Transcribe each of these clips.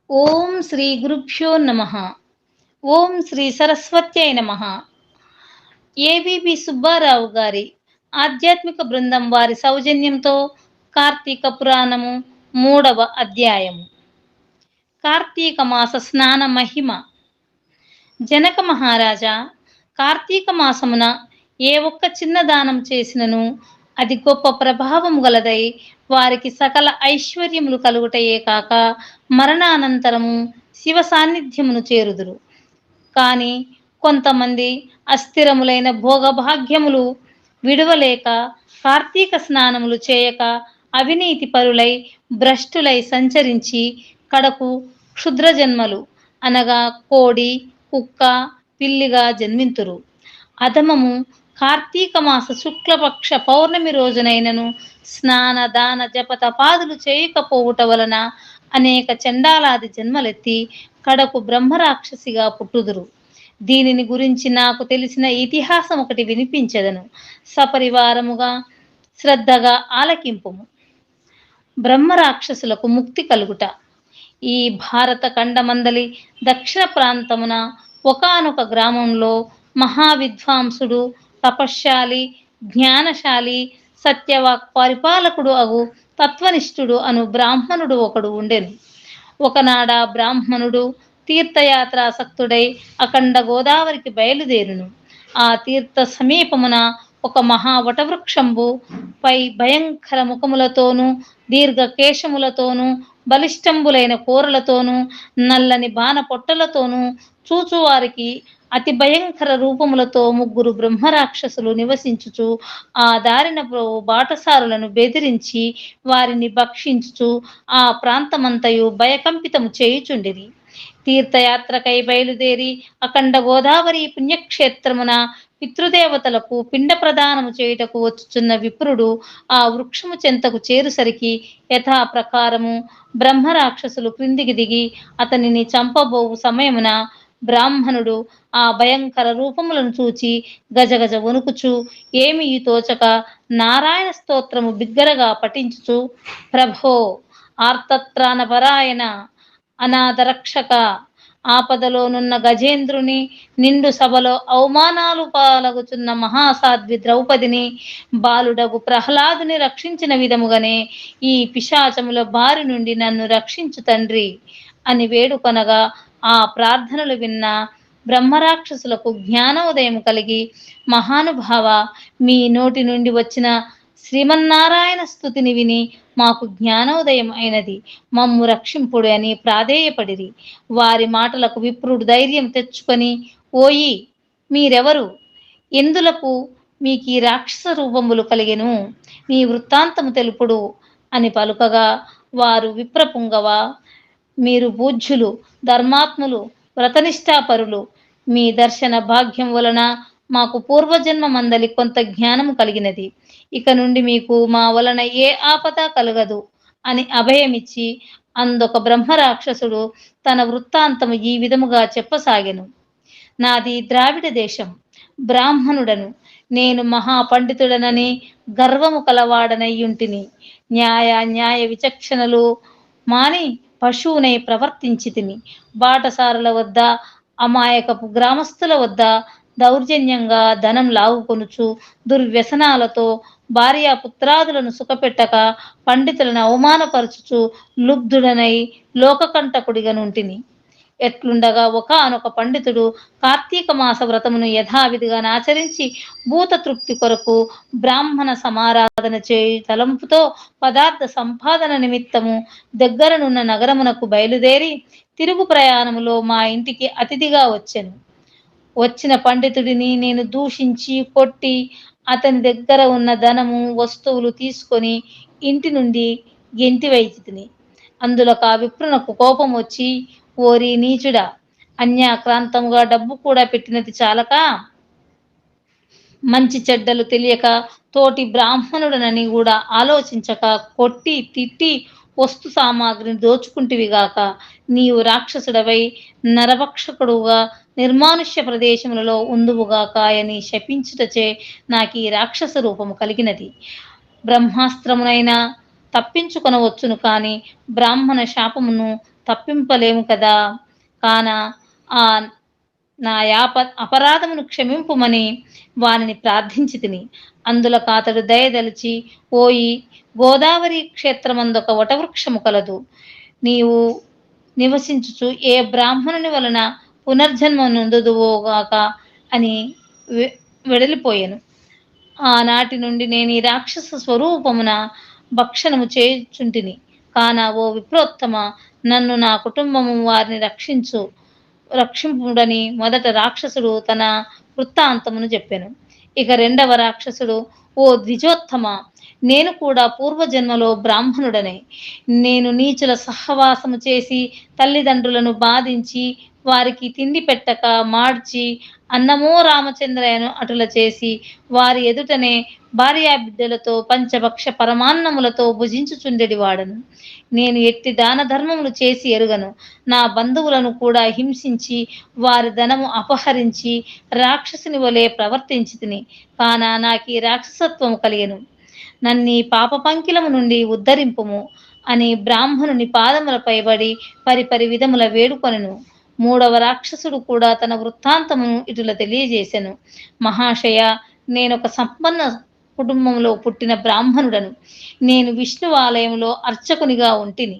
ఓం శ్రీ గురుభ్యో నమ. ఓం శ్రీ సరస్వత్యై నమ. ఏబిబి సుబ్బారావు గారి ఆధ్యాత్మిక బృందం వారి సౌజన్యంతో కార్తీక పురాణము 3వ అధ్యాయము. కార్తీక మాస స్నాన మహిమ. జనక మహారాజా, కార్తీక మాసమున ఏ ఒక్క చిన్న దానం చేసినను అది గొప్ప ప్రభావము గలదై వారికి సకల ఐశ్వర్యములు కలుగుటయే కాక మరణానంతరము శివ సాన్నిధ్యమును చేరుదురు. కానీ కొంతమంది అస్థిరములైన భోగభాగ్యములు విడువలేక కార్తీక స్నానములు చేయక అవినీతి పరులై భ్రష్టులై సంచరించి కడకు క్షుద్ర జన్మలు అనగా కోడి, కుక్క, పిల్లిగా జన్మింతురు. అధమము కార్తీక మాస శుక్లపక్ష పౌర్ణమి రోజునైనను స్నాన దాన జప తపాదులు చేయకపోవుట వలన అనేక చండాలాది జన్మలెత్తి కడకు బ్రహ్మరాక్షసిగా పుట్టుదురు. దీనిని గురించి నాకు తెలిసిన ఇతిహాసం ఒకటి వినిపించెదను. సపరివారముగా శ్రద్ధగా ఆలకింపుము. బ్రహ్మరాక్షసులకు ముక్తి కలుగుట. ఈ భారత ఖండమందలి దక్షిణ ప్రాంతమున ఒకానొక గ్రామంలో మహావిద్వాంసుడు, తపశ్శాలి, జ్ఞానశాలి, సత్యవాక్ పరిపాలకుడు అగు తత్వనిష్ఠుడు అను బ్రాహ్మణుడు ఒకడు ఉండెను. ఒకనాడ బ్రాహ్మణుడు తీర్థయాత్రాసక్తుడై అఖండ గోదావరికి బయలుదేరును. ఆ తీర్థ సమీపమున ఒక మహావటవృక్షంబు పై భయంకర ముఖములతోనూ దీర్ఘ కేశములతోనూ బలిష్టంబులైన కూరలతోనూ నల్లని బాణ పొట్టలతోనూ చూచువారికి అతి భయంకర రూపములతో 3 బ్రహ్మరాక్షసులు నివసించుచు ఆ దారిన బాటసారులను బెదిరించి వారిని భక్షించుచు ఆ ప్రాంతమంతయు భయకంపితము చేయుచుండిరి. తీర్థయాత్రకై బయలుదేరి అఖండ గోదావరి పుణ్యక్షేత్రమున పితృదేవతలకు పిండ ప్రదానము చేయుటకు వచ్చుచున్న విప్రుడు ఆ వృక్షము చెంతకు చేరుసరికి యథా ప్రకారము బ్రహ్మరాక్షసులు క్రిందికి దిగి అతనిని చంపబోవు సమయమున బ్రాహ్మణుడు ఆ భయంకర రూపములను చూచి గజగజ వణుకుచు ఏమీ తోచక నారాయణ స్తోత్రము బిగ్గరగా పఠించుచు, ప్రభో, ఆర్తత్రాణపరాయణ, అనాథరక్షక, ఆపదలోనున్న గజేంద్రుని, నిండు సభలో అవమానాలు పాలగుచున్న మహాసాధ్వి ద్రౌపదిని, బాలుడగు ప్రహ్లాదుని రక్షించిన విధముగానే ఈ పిశాచముల బారి నుండి నన్ను రక్షించు తండ్రి అని వేడుకొనగా ఆ ప్రార్థనలు విన్న బ్రహ్మరాక్షసులకు జ్ఞానోదయం కలిగి, మహానుభావ, మీ నోటి నుండి వచ్చిన శ్రీమన్నారాయణ స్తుతిని విని మాకు జ్ఞానోదయం అయినది, మమ్ము రక్షింపుడు అని ప్రాధేయపడిరి. వారి మాటలకు విప్రుడు ధైర్యం తెచ్చుకొని, ఓయి, మీరెవరు? ఎందులకు మీకు ఈ రాక్షస రూపములు కలిగెను? మీ వృత్తాంతము తెలుపుడు అని పలుకగా వారు, విప్రపుంగవ, మీరు పూజ్యులు, ధర్మాత్ములు, వ్రతనిష్టాపరులు. మీ దర్శన భాగ్యం వలన మాకు పూర్వజన్మ మందలి కొంత జ్ఞానము కలిగినది. ఇక నుండి మీకు మా వలన ఏ ఆపద కలగదు అని అభయమిచ్చి అందొక బ్రహ్మరాక్షసుడు తన వృత్తాంతము ఈ విధముగా చెప్పసాగెను. నాది ద్రావిడ దేశం, బ్రాహ్మణుడను. నేను మహాపండితుడనని గర్వము కలవాడనయ్యుంటిని. న్యాయ విచక్షణలు మాని పశువునై ప్రవర్తించి తిని. బాటసారుల వద్ద, అమాయకపు గ్రామస్తుల వద్ద దౌర్జన్యంగా ధనం లాగుకొనుచు దుర్వ్యసనాలతో భార్యాపుత్రాదులను సుఖపెట్టక పండితులను అవమానపరచుచు లుబ్ధుడనై లోకకంటకుడిగా నుంటిని. ఎట్లుండగా ఒకానొక పండితుడు కార్తీక మాస వ్రతమును యథావిధిగా ఆచరించి భూత తృప్తి కొరకు బ్రాహ్మణ సమారాధన చేయి తలంపుతో పదార్థ సంపాదన నిమిత్తము దగ్గరనున్న నగరమునకు బయలుదేరి తిరుగు ప్రయాణములో మా ఇంటికి అతిథిగా వచ్చెను. వచ్చిన పండితుడిని నేను దూషించి కొట్టి అతని దగ్గర ఉన్న ధనము వస్తువులు తీసుకొని ఇంటి నుండి గెంటివేసితిని. అందులోకి ఆ విప్రునకు కోపం వచ్చి, ఓరి నీచుడా, అన్యాక్రాంతముగా డబ్బు కూడా పెట్టినది చాలక మంచి చెడ్డలు తెలియక తోటి బ్రాహ్మణుడనని కూడా ఆలోచించక కొట్టి తిట్టి వస్తు సామాగ్రిని దోచుకుంటివిగాక నీవు రాక్షసుడవై నరభక్షకుడుగా నిర్మానుష్య ప్రదేశములలో ఉందువుగాక అని శపించుటచే నాకు ఈ రాక్షస రూపము కలిగినది. బ్రహ్మాస్త్రమునైనా తప్పించుకొనవచ్చును, కానీ బ్రాహ్మణ శాపమును తప్పింపలేము కదా! కాన ఆ నా అపరాధమును క్షమింపుమని వానిని ప్రార్థించితిని. అందులకాతడు దయదలిచి, ఓయి గోదావరి క్షేత్రమందొక వటవృక్షము కలదు. నీవు నివసించుచు ఏ బ్రాహ్మణుని వలన పునర్జన్మ నొందుదువో గాక అని వె వెడలిపోయెను. ఆనాటి నుండి నేనీ రాక్షస స్వరూపమున భక్షణము చేయుచుంటిని. కాన ఓ విప్రోత్తమ, నన్ను నా కుటుంబము వారిని రక్షింపుడని మొదట రాక్షసుడు తన వృత్తాంతమును చెప్పెను. ఇక రెండవ రాక్షసుడు, ఓ ద్విజోత్తమ, నేను కూడా పూర్వజన్మలో బ్రాహ్మణుడనే. నేను నీచుల సహవాసము చేసి తల్లిదండ్రులను బాధించి వారికి తిండి పెట్టక మాడ్చి అన్నమో రామచంద్రయ్యను అటుల చేసి వారి ఎదుటనే భార్యాబిడ్డలతో పంచభక్ష పరమాన్నములతో భుజించుచుండెడి వాడను. నేను ఎట్టి దాన ధర్మములు చేసి ఎరుగను. నా బంధువులను కూడా హింసించి వారి ధనము అపహరించి రాక్షసుని వలె ప్రవర్తించితిని. కాన నాకీ రాక్షసత్వము కలిగెను. నన్నీ పాప పంకిలము నుండి ఉద్ధరింపుము అని బ్రాహ్మణుని పాదములపై బడి పరిపరి విధముల వేడుకొనెను. మూడవ రాక్షసుడు కూడా తన వృత్తాంతమును ఇటుల తెలియజేసెను. మహాశయ, నేనొక సంపన్న కుటుంబంలో పుట్టిన బ్రాహ్మణుడను. నేను విష్ణువాలయంలో అర్చకునిగా ఉంటిని.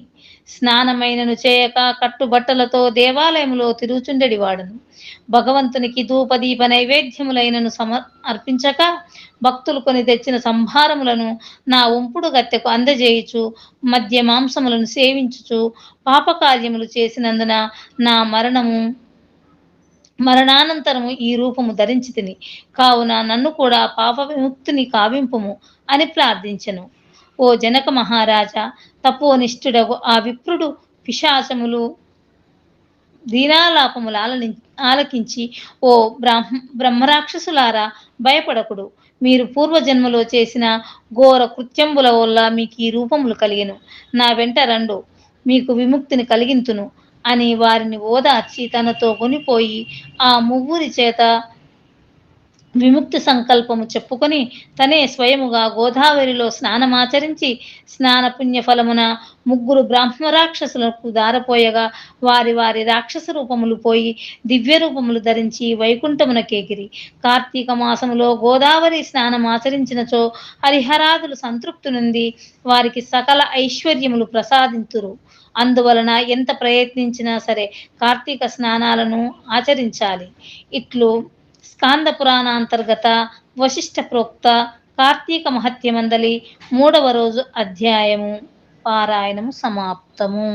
స్నానమైనను చేయక కట్టుబట్టలతో దేవాలయంలో తిరుగుచుండెడి వాడను. భగవంతునికి ధూపదీప నైవేద్యములైనను అర్పించక భక్తులు కొని తెచ్చిన సంభారములను నా ఉంపుడు గత్తెకు అందజేయుచు మద్య మాంసములను సేవించుచు పాపకార్యములు చేసినందున నా మరణానంతరము ఈ రూపము ధరించితిని. కావున నన్ను కూడా పాప విముక్తిని కావింపుము అని ప్రార్థించెను. ఓ జనక మహారాజా, తపోనిష్ఠుడగు ఆ విప్రుడు పిశాచములు దీనాలాపములు ఆలకించి, ఓ బ్రహ్మరాక్షసులారా, భయపడకుడు. మీరు పూర్వజన్మలో చేసిన ఘోర కృత్యంబుల వల్ల మీకు ఈ రూపములు కలిగెను. నా వెంట రండు, మీకు విముక్తిని కలిగింతును అని వారిని ఓదార్చి తనతో కొనిపోయి ఆ ముగ్గురి చేత విముక్తి సంకల్పము చెప్పుకొని తనే స్వయముగా గోదావరిలో స్నానమాచరించి స్నాన పుణ్య ఫలమున ముగ్గురు బ్రహ్మరాక్షసులకు దారపోయగా వారి వారి రాక్షస రూపములు పోయి దివ్య రూపములు ధరించి వైకుంఠమునకేగిరి. కార్తీక మాసములో గోదావరి స్నానమాచరించినచో హరిహరాదులు సంతృప్తి నుండి వారికి సకల ఐశ్వర్యములు ప్రసాదింతురు. అందువలన ఎంత ప్రయత్నించినా సరే కార్తీక స్నానాలను ఆచరించాలి. ఇట్లు స్కాంద పురాణాంతర్గత వశిష్ఠ ప్రోక్త కార్తీక మహత్యమందలి 3వ రోజు అధ్యాయము పారాయణము సమాప్తము.